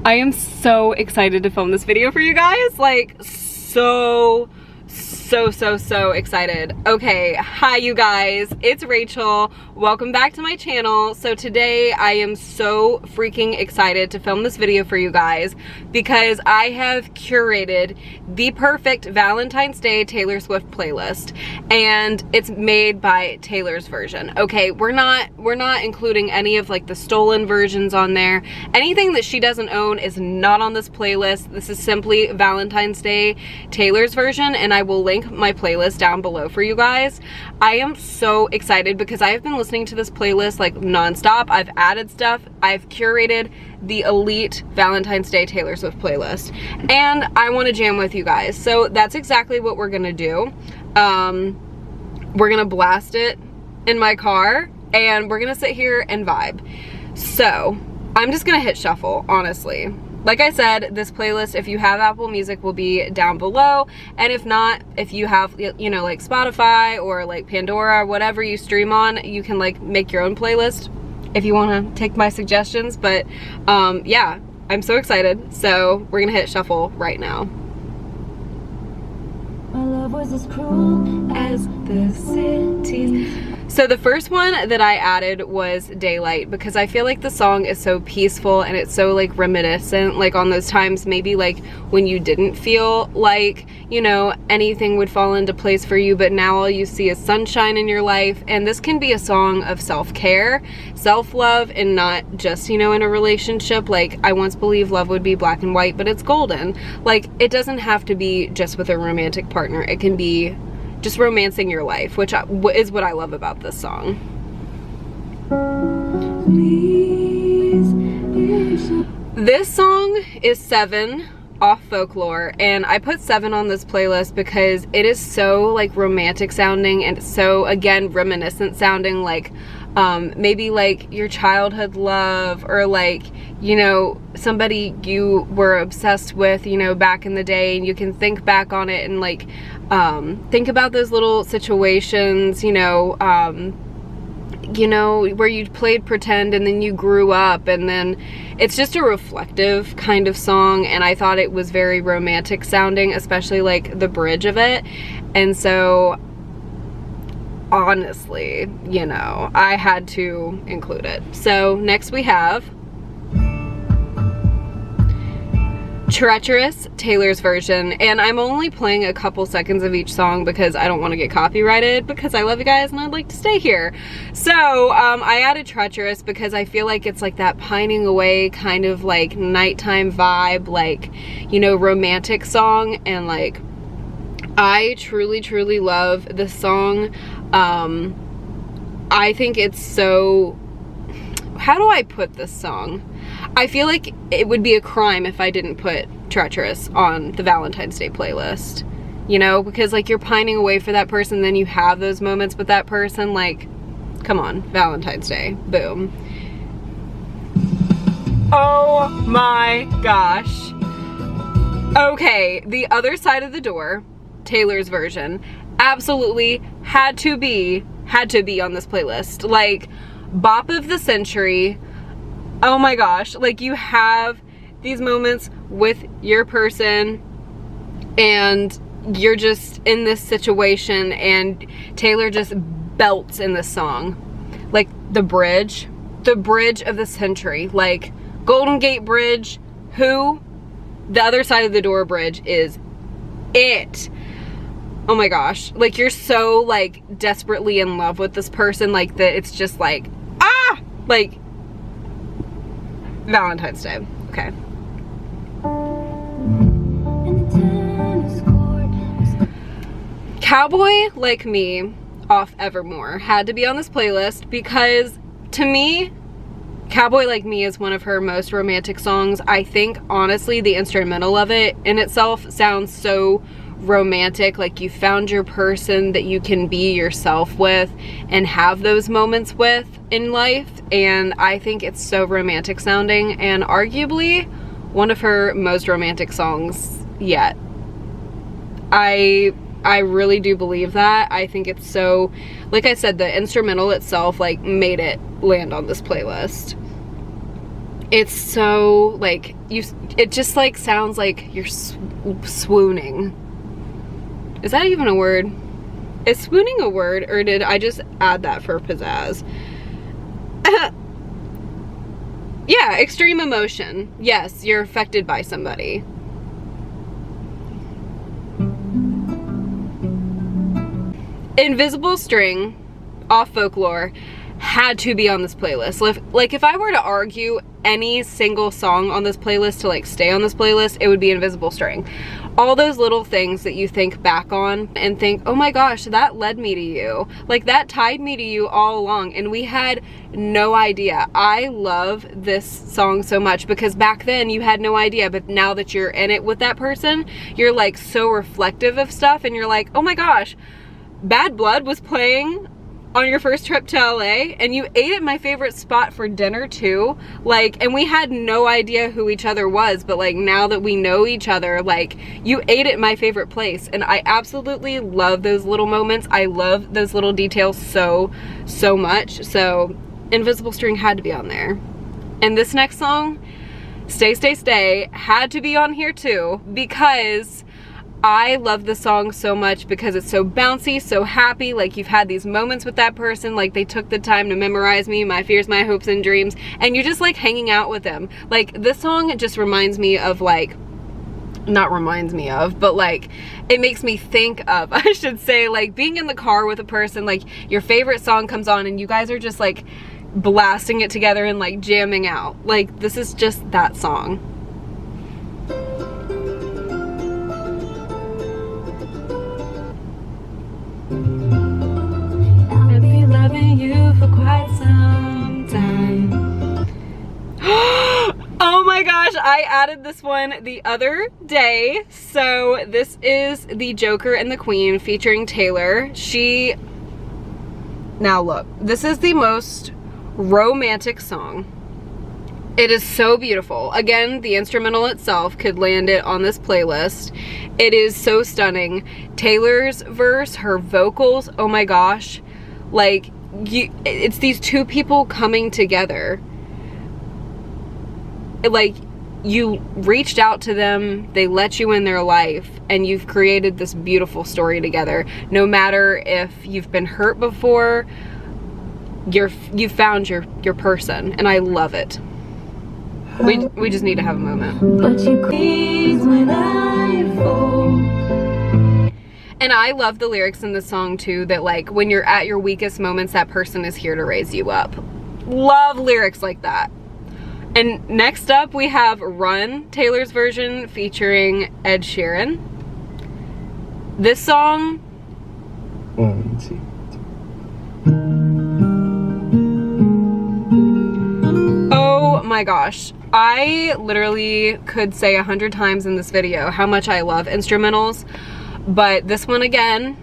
I am so excited to film this video for you guys. Like, so excited. Okay, hi you guys, it's Rachel. Welcome back to my channel. So today I am so freaking excited to film this video for you guys because I have curated the perfect Valentine's Day Taylor Swift playlist, and it's made by Taylor's version. Okay, we're not including any of like the stolen versions on there. Anything that she doesn't own is not on this playlist. This is simply Valentine's Day Taylor's version, and I will link my playlist down below for you guys. I am so excited because I have been listening to this playlist like non-stop. I've added stuff. I've curated the elite Valentine's Day Taylor Swift playlist, and I want to jam with you guys. So that's exactly what we're gonna do. We're gonna blast it in my car and we're gonna sit here and vibe. So I'm just gonna hit shuffle, honestly. Like I said, this playlist, if you have Apple Music, will be down below, and if not, if you have, you know, like Spotify or like Pandora, whatever you stream on, you can like make your own playlist if you want to take my suggestions. But yeah, I'm so excited, so we're gonna hit shuffle right now. My love was as cruel as the cities. So the first one that I added was Daylight, because I feel like the song is so peaceful and it's so like reminiscent, like on those times maybe like when you didn't feel like, you know, anything would fall into place for you, but now all you see is sunshine in your life. And this can be a song of self-care, self-love, and not just, you know, in a relationship. Like, I once believed love would be black and white, but it's golden. Like, it doesn't have to be just with a romantic partner. It can be just romancing your life, which is what I love about this song. This song is 7 off Folklore, and I put 7 on this playlist because it is so like romantic sounding and so, again, reminiscent sounding, like maybe like your childhood love, or like, you know, somebody you were obsessed with, you know, back in the day, and you can think back on it and like think about those little situations, you know, where you played pretend and then you grew up, and then it's just a reflective kind of song, and I thought it was very romantic sounding, especially like the bridge of it. And so honestly, you know, I had to include it. So next we have Treacherous, Taylor's version, and I'm only playing a couple seconds of each song because I don't want to get copyrighted, because I love you guys and I'd like to stay here. So I added Treacherous because I feel like it's like that pining away kind of like nighttime vibe, like, you know, romantic song, and like I truly love this song. I think it's so, how do I put this song? I feel like it would be a crime if I didn't put Treacherous on the Valentine's Day playlist, you know, because like you're pining away for that person, then you have those moments with that person, like, come on, Valentine's Day, boom. Oh my gosh. Okay, The Other Side of the Door, Taylor's version, absolutely had to be on this playlist. Like, bop of the century. Oh my gosh, like you have these moments with your person and you're just in this situation, and Taylor just belts in this song. Like the bridge of the century, like Golden Gate Bridge, The Other Side of the Door bridge is it. Oh my gosh, like you're so like desperately in love with this person, like that it's just like, ah, like Valentine's Day. Okay. Cowboy Like Me off Evermore had to be on this playlist because to me, Cowboy Like Me is one of her most romantic songs. I think honestly the instrumental of it in itself sounds so romantic, like you found your person that you can be yourself with and have those moments with in life, and I think it's so romantic sounding, and arguably one of her most romantic songs yet. I really do believe that. I think it's so, like I said, the instrumental itself like made it land on this playlist. It's so like it just like sounds like you're swooning. Is that even a word? Is swooning a word, or did I just add that for pizzazz? Yeah, extreme emotion. Yes, you're affected by somebody. Invisible String off Folklore had to be on this playlist. Like if I were to argue any single song on this playlist to like stay on this playlist, it would be Invisible String. All those little things that you think back on and think, oh my gosh, that led me to you. Like that tied me to you all along, and we had no idea. I love this song so much because back then you had no idea, but now that you're in it with that person, you're like so reflective of stuff, and you're like, oh my gosh, Bad Blood was playing on your first trip to LA, and you ate at my favorite spot for dinner too. Like, and we had no idea who each other was, but like now that we know each other, like you ate at my favorite place. And I absolutely love those little moments. I love those little details so much. So Invisible String had to be on there. And this next song, Stay Stay Stay, had to be on here too, because I love the song so much because it's so bouncy, so happy. Like you've had these moments with that person, like they took the time to memorize me, my fears, my hopes and dreams, and you're just like hanging out with them. Like this song just reminds me of like, not reminds me of, but like it makes me think of, I should say, like being in the car with a person, like your favorite song comes on and you guys are just like blasting it together and like jamming out. Like this is just that song. You for quite some time. Oh my gosh, I added this one the other day. So this is The Joker and the Queen featuring Taylor. Now look, this is the most romantic song. It is so beautiful. Again, the instrumental itself could land it on this playlist. It is so stunning. Taylor's verse, her vocals, oh my gosh. Like, it's these two people coming together. Like, you reached out to them, they let you in their life, and you've created this beautiful story together. No matter if you've been hurt before, you've found your person, and I love it. We just need to have a moment. But you please when I fall. And I love the lyrics in the song too, that like when you're at your weakest moments, that person is here to raise you up. Love lyrics like that. And next up we have Run, Taylor's version featuring Ed Sheeran. This song, oh my gosh. I literally could say 100 times in this video how much I love instrumentals. But this one again,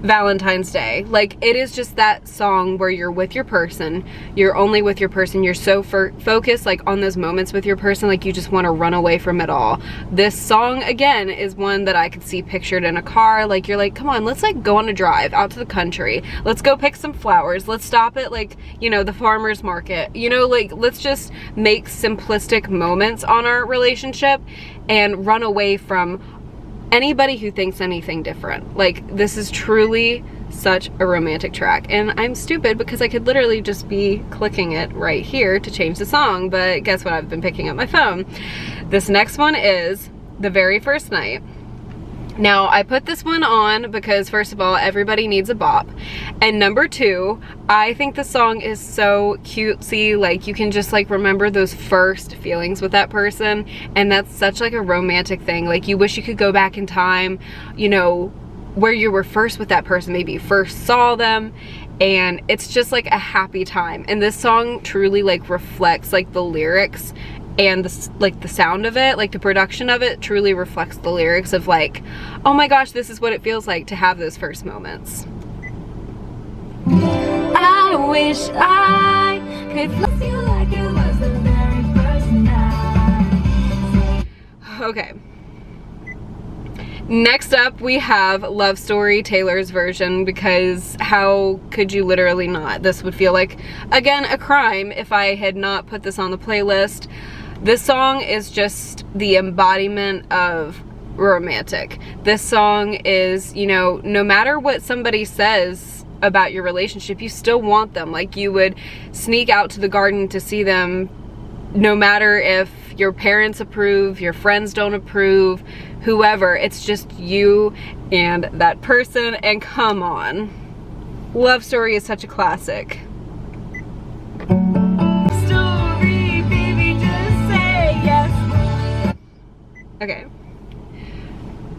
Valentine's Day. Like, it is just that song where you're with your person, you're only with your person, you're so focused like on those moments with your person, like you just want to run away from it all. This song again is one that I could see pictured in a car. Like you're like, come on, let's like go on a drive out to the country, let's go pick some flowers, let's stop at like, you know, the farmer's market, you know, like let's just make simplistic moments on our relationship and run away from anybody who thinks anything different. Like, this is truly such a romantic track, and I'm stupid because I could literally just be clicking it right here to change the song, but guess what, I've been picking up my phone. This next one is The Very First Night. Now, I put this one on because, first of all, everybody needs a bop. And number two, I think the song is so cutesy. Like, you can just, like, remember those first feelings with that person. And that's such, like, a romantic thing. Like, you wish you could go back in time, you know, where you were first with that person. Maybe you first saw them. And it's just, like, a happy time. And this song truly, like, reflects, like, the lyrics and the sound of it, like the production of it truly reflects the lyrics of like, oh my gosh, this is what it feels like to have those first moments. I wish I could feel like it was the very first night. Okay. Next up, we have Love Story, Taylor's version, because how could you literally not? This would feel like, again, a crime if I had not put this on the playlist. This song is just the embodiment of romantic. This song is, you know, no matter what somebody says about your relationship, you still want them. Like, you would sneak out to the garden to see them, no matter if your parents approve, your friends don't approve, whoever. It's just you and that person, and come on. Love Story is such a classic. Story, baby, just say yes. Okay.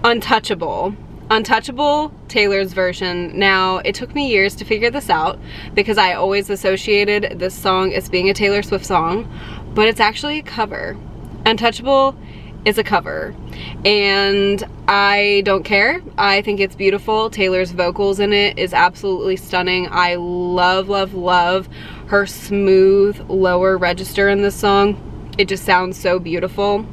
Untouchable. Untouchable, Taylor's version. Now, it took me years to figure this out because I always associated this song as being a Taylor Swift song, but it's actually a cover. Untouchable is a cover, and I don't care. I think it's beautiful. Taylor's vocals in it is absolutely stunning. I love, love, love her smooth lower register in this song. It just sounds so beautiful.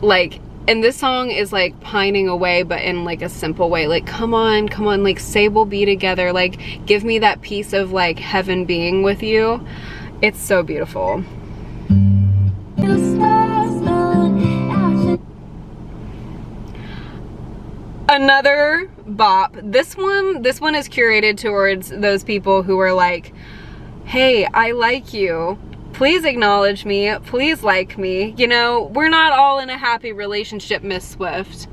Like, and this song is like pining away, but in like a simple way. Like, come on, like, say we'll be together. Like, give me that piece of like heaven being with you. It's so beautiful. Another bop. This one is curated towards those people who are like, hey, I like you. Please acknowledge me. Please like me. You know, we're not all in a happy relationship, Miss Swift.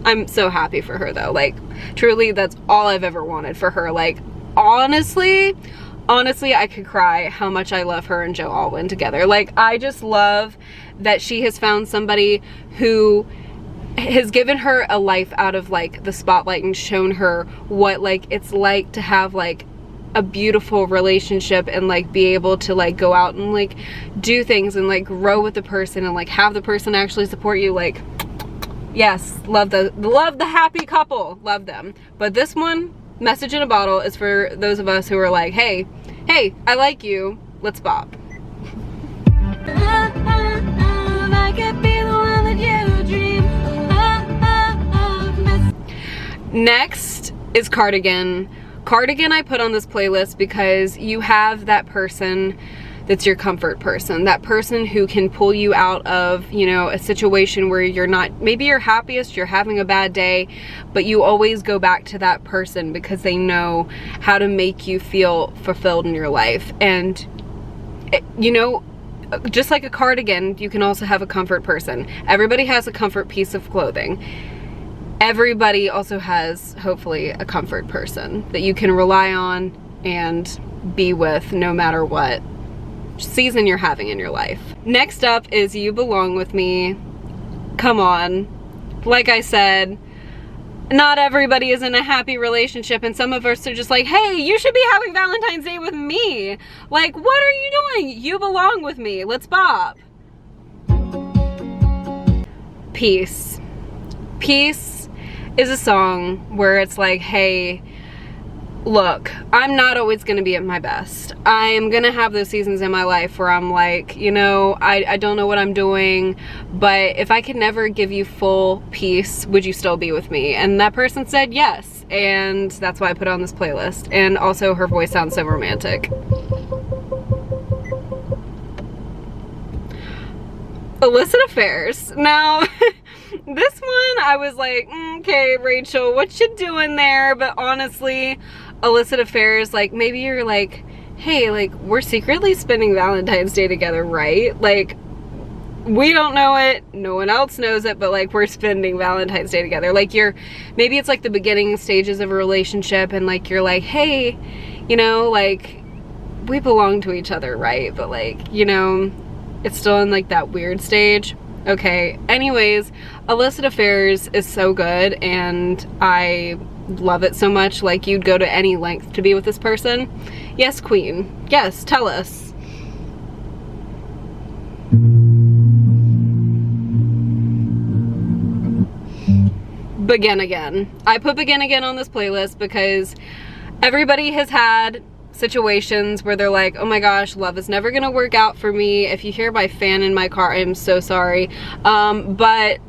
I'm so happy for her though. Like, truly, that's all I've ever wanted for her. Like, honestly, I could cry how much I love her and Joe Alwyn together. Like, I just love that she has found somebody who has given her a life out of like the spotlight and shown her what like it's like to have like a beautiful relationship and like be able to like go out and like do things and like grow with the person and like have the person actually support you. Like, yes, love the happy couple, love them. But this one, Message in a Bottle, is for those of us who are like, hey, I like you, let's bop. I could be the one that you dream of. Next is Cardigan. Cardigan I put on this playlist because you have that person that's your comfort person, that person who can pull you out of, you know, a situation where you're not, maybe you're happiest, you're having a bad day, but you always go back to that person because they know how to make you feel fulfilled in your life. And, you know, just like a cardigan, you can also have a comfort person. Everybody has a comfort piece of clothing. Everybody also has, hopefully, a comfort person that you can rely on and be with no matter what season you're having in your life. Next up is You Belong With Me. Come on. Like I said, not everybody is in a happy relationship, and some of us are just like, hey, you should be having Valentine's Day with me. Like, what are you doing? You belong with me. Let's bop. Peace. Peace is a song where it's like, hey, look, I'm not always gonna be at my best. I'm gonna have those seasons in my life where I'm like, you know, I don't know what I'm doing, but if I could never give you full peace, would you still be with me? And that person said yes, and that's why I put it on this playlist. And also, her voice sounds so romantic. Illicit Affairs. Now, this one I was like, okay, Rachel, what you doing there? But honestly, Illicit Affairs, like, maybe you're like, hey, like, we're secretly spending Valentine's Day together, right? Like, we don't know it, no one else knows it, but like, we're spending Valentine's Day together. Like, maybe it's like the beginning stages of a relationship, and like, you're like, hey, you know, like, we belong to each other, right? But like, you know, it's still in like that weird stage. Okay, anyways, Illicit Affairs is so good, and I love it so much. Like, you'd go to any length to be with this person. Yes, queen. Yes, tell us. Begin Again. I put Begin Again on this playlist because everybody has had situations where they're like, oh my gosh, love is never gonna work out for me. If you hear my fan in my car, I'm so sorry. But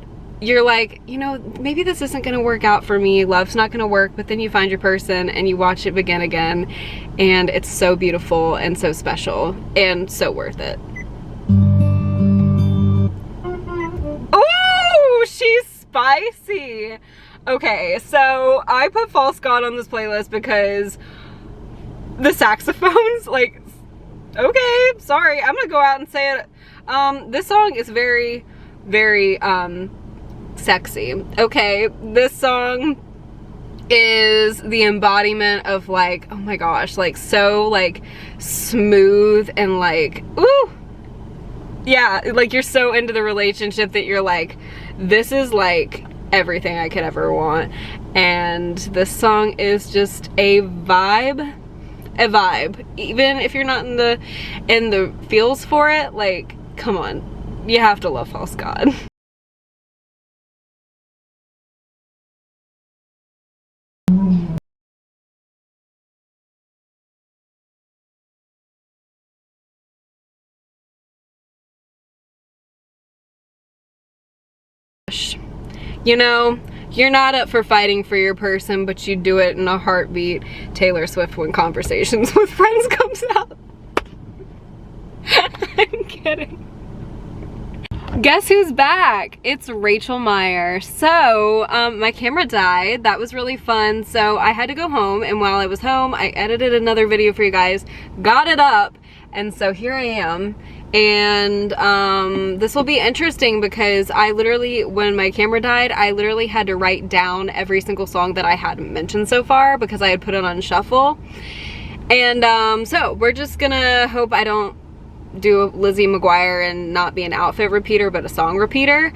you're like, you know, maybe this isn't gonna work out for me, love's not gonna work, but then you find your person and you watch it begin again, and it's so beautiful and so special and so worth it. Oh, she's spicy. Okay, so I put False God on this playlist because the saxophones, like, okay, sorry, I'm gonna go out and say it. This song is very, very, sexy. Okay, this song is the embodiment of like, oh my gosh, like so like smooth and like, ooh, yeah, like you're so into the relationship that you're like, this is like everything I could ever want. And this song is just a vibe. Even if you're not in the feels for it, like, come on, you have to love False God. You know, you're not up for fighting for your person, but you do it in a heartbeat. Taylor Swift when Conversations with Friends comes out. I'm kidding. Guess who's back? It's Rachel Meyer. So, my camera died. That was really fun. So I had to go home, and while I was home, I edited another video for you guys, got it up, and so here I am. And this will be interesting because I literally, when my camera died, I literally had to write down every single song that I hadn't mentioned so far because I had put it on shuffle. And so we're just gonna hope I don't do a Lizzie McGuire and not be an outfit repeater but a song repeater.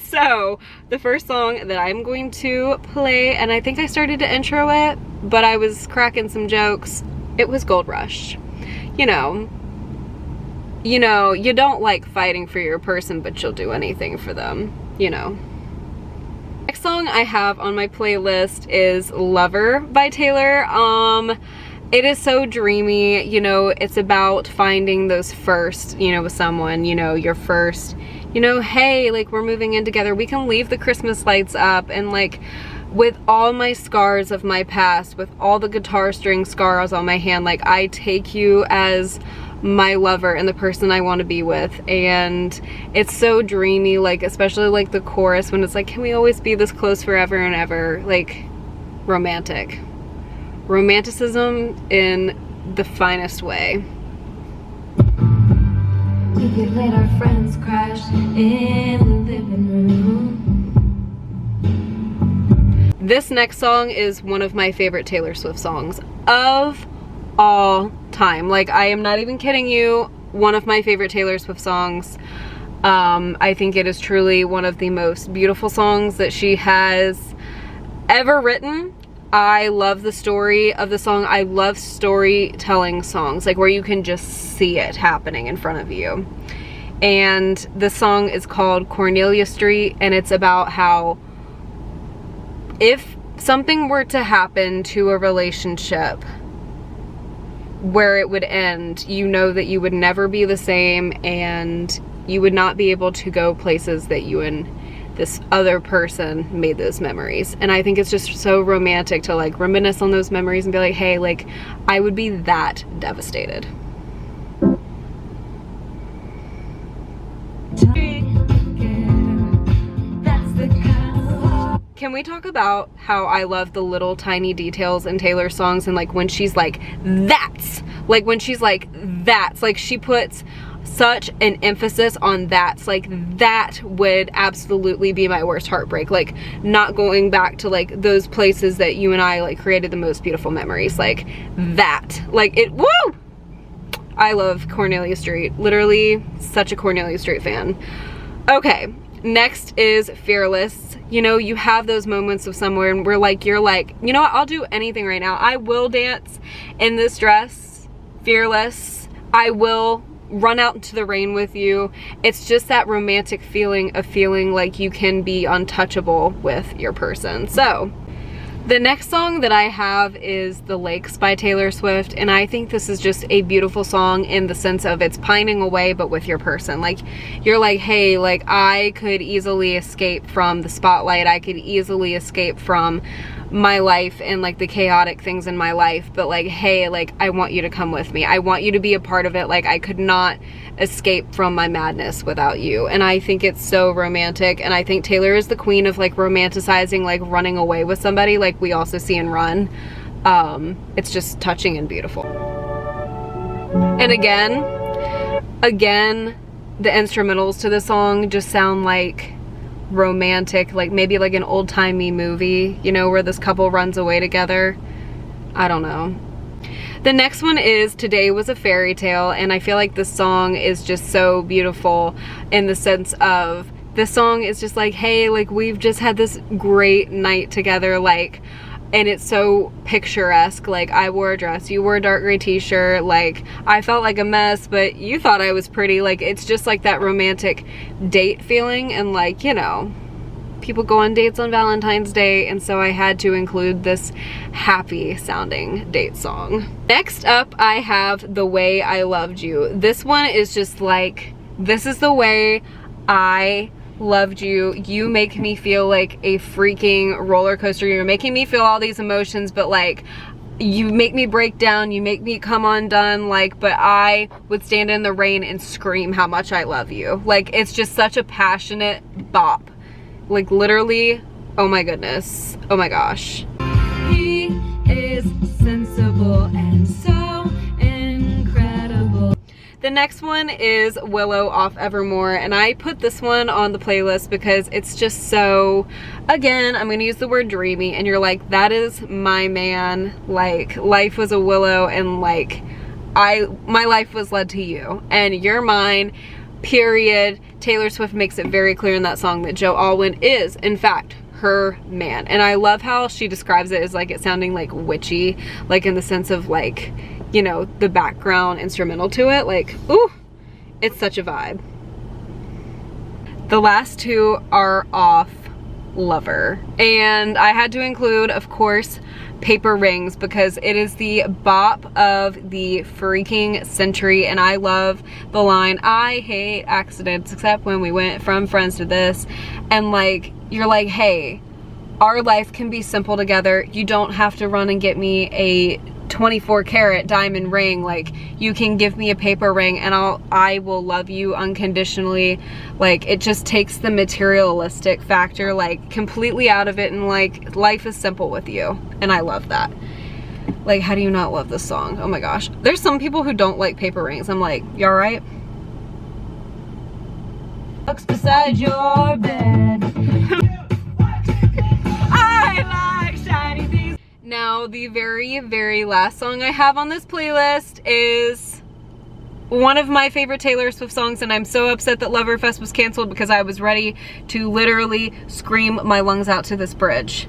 So the first song that I'm going to play, and I think I started to intro it, but I was cracking some jokes, it was Gold Rush. You know, you don't like fighting for your person, but you'll do anything for them, you know. Next song I have on my playlist is Lover by Taylor. It is so dreamy, you know, it's about finding those first, you know, with someone, you know, your first, you know, hey, like, we're moving in together, we can leave the Christmas lights up, and like, with all my scars of my past, with all the guitar string scars on my hand, like, I take you as my lover and the person I want to be with. And it's so dreamy, like, especially like the chorus when it's like, can we always be this close forever and ever? Like, romantic. Romanticism in the finest way. We could let our friends crash in the living room. This next song is one of my favorite Taylor Swift songs of all time. Like, I am not even kidding you, one of my favorite Taylor Swift songs. I think it is truly one of the most beautiful songs that she has ever written. I love the story of the song. I love storytelling songs, like where you can just see it happening in front of you. And the song is called Cornelia Street, and it's about how if something were to happen to a relationship where it would end, you know that you would never be the same, and you would not be able to go places that you and this other person made those memories. And I think it's just so romantic to like reminisce on those memories and be like, hey, like, I would be that devastated. Can we talk about how I love the little tiny details in Taylor's songs, and like when she's like, that's, like when she's like, that's, like she puts such an emphasis on that's, like that would absolutely be my worst heartbreak, like not going back to like those places that you and I like created the most beautiful memories, like that, like it, woo! I love Cornelia Street, literally such a Cornelia Street fan. Okay, next is Fearless. You know, you have those moments of somewhere and we're like, you're like, you know what, I'll do anything right now. I will dance in this dress, fearless. I will run out into the rain with you. It's just that romantic feeling of feeling like you can be untouchable with your person. So The next song that I have is The Lakes by Taylor Swift, and I think this is just a beautiful song in the sense of it's pining away but with your person. Like, you're like, hey, like, I could easily escape from the spotlight, I could easily escape from my life and like the chaotic things in my life, but like, hey, like, I want you to come with me, I want you to be a part of it. Like, I could not escape from my madness without you. And I think it's so romantic, and I think Taylor is the queen of like romanticizing like running away with somebody, like we also see in Run. It's just touching and beautiful. And again the instrumentals to the song just sound like romantic, like maybe like an old-timey movie, you know, where this couple runs away together. I don't know. The next one is Today Was a Fairy Tale, and I feel like this song is just so beautiful in the sense of this song is just like, hey, like, we've just had this great night together, like, and it's so picturesque. Like, I wore a dress, you wore a dark gray t-shirt, like, I felt like a mess, but you thought I was pretty. Like, it's just like that romantic date feeling, and like, you know, people go on dates on Valentine's Day, and so I had to include this happy sounding date song. Next up, I have The Way I Loved You. This one is just like, this is the way I loved you. You make me feel like a freaking roller coaster. You're making me feel all these emotions, but like, you make me break down, you make me come undone, like, but I would stand in the rain and scream how much I love you. Like, it's just such a passionate bop. Like, literally, oh my goodness, oh my gosh. He is sensible and so incredible. The next one is Willow off Evermore, and I put this one on the playlist because it's just so, again, I'm gonna use the word dreamy, and you're like, that is my man. Like, life was a willow, and like, my life was led to you, and you're mine, period. Taylor Swift makes it very clear in that song that Joe Alwyn is, in fact, her man. And I love how she describes it as like it sounding like witchy, like in the sense of like, you know, the background instrumental to it. Like, ooh, it's such a vibe. The last two are off Lover. And I had to include, of course, Paper Rings, because it is the bop of the freaking century, and I love the line, I hate accidents except when we went from friends to this. And like, you're like, hey, our life can be simple together. You don't have to run and get me a 24 karat diamond ring. Like, you can give me a paper ring and I will love you unconditionally. Like, it just takes the materialistic factor like completely out of it, and like, life is simple with you, and I love that. Like, how do you not love this song? Oh my gosh. There's some people who don't like paper rings. I'm like, you alright? Looks beside your bed. I like shiny things. Now, the very, very last song I have on this playlist is one of my favorite Taylor Swift songs, and I'm so upset that Loverfest was canceled because I was ready to literally scream my lungs out to this bridge.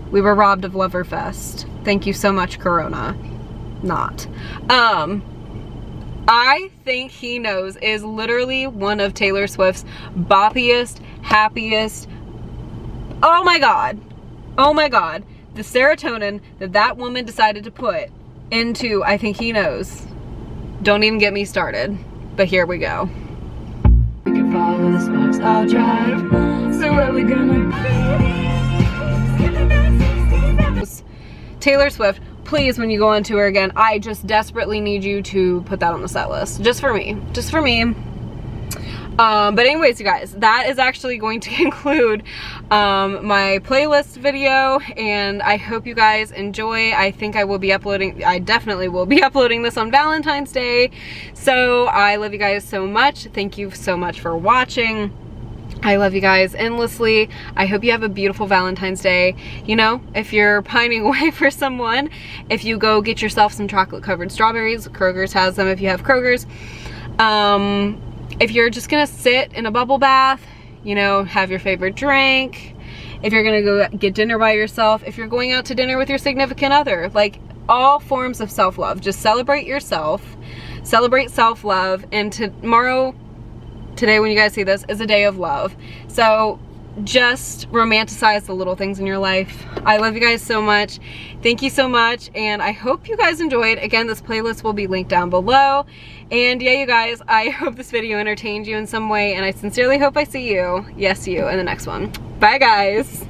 We were robbed of Loverfest. Thank you so much, Corona. Not. I Think He Knows is literally one of Taylor Swift's boppiest, happiest. Oh my god. Oh my god. The serotonin that woman decided to put into I Think He Knows. Don't even get me started. But here we go. We can follow the smokes, I'll drive. So are we gonna Taylor Swift, please, when you go on tour again, I just desperately need you to put that on the set list. Just for me. Just for me. But anyways, you guys, that is actually going to conclude my playlist video, and I hope you guys enjoy. I think I will be uploading, I definitely will be uploading this on Valentine's Day. So I love you guys so much. Thank you so much for watching. I love you guys endlessly. I hope you have a beautiful Valentine's Day. You know, if you're pining away for someone, if you go get yourself some chocolate covered strawberries, Kroger's has them if you have Kroger's. If you're just gonna sit in a bubble bath, you know, have your favorite drink, if you're gonna go get dinner by yourself, if you're going out to dinner with your significant other, like, all forms of self-love. Just celebrate yourself, celebrate self-love, and today when you guys see this is a day of love. So just romanticize the little things in your life. I love you guys so much. Thank you so much, and I hope you guys enjoyed. Again, this playlist will be linked down below. And yeah, you guys, I hope this video entertained you in some way, and I sincerely hope I see you, yes you, in the next one. Bye guys.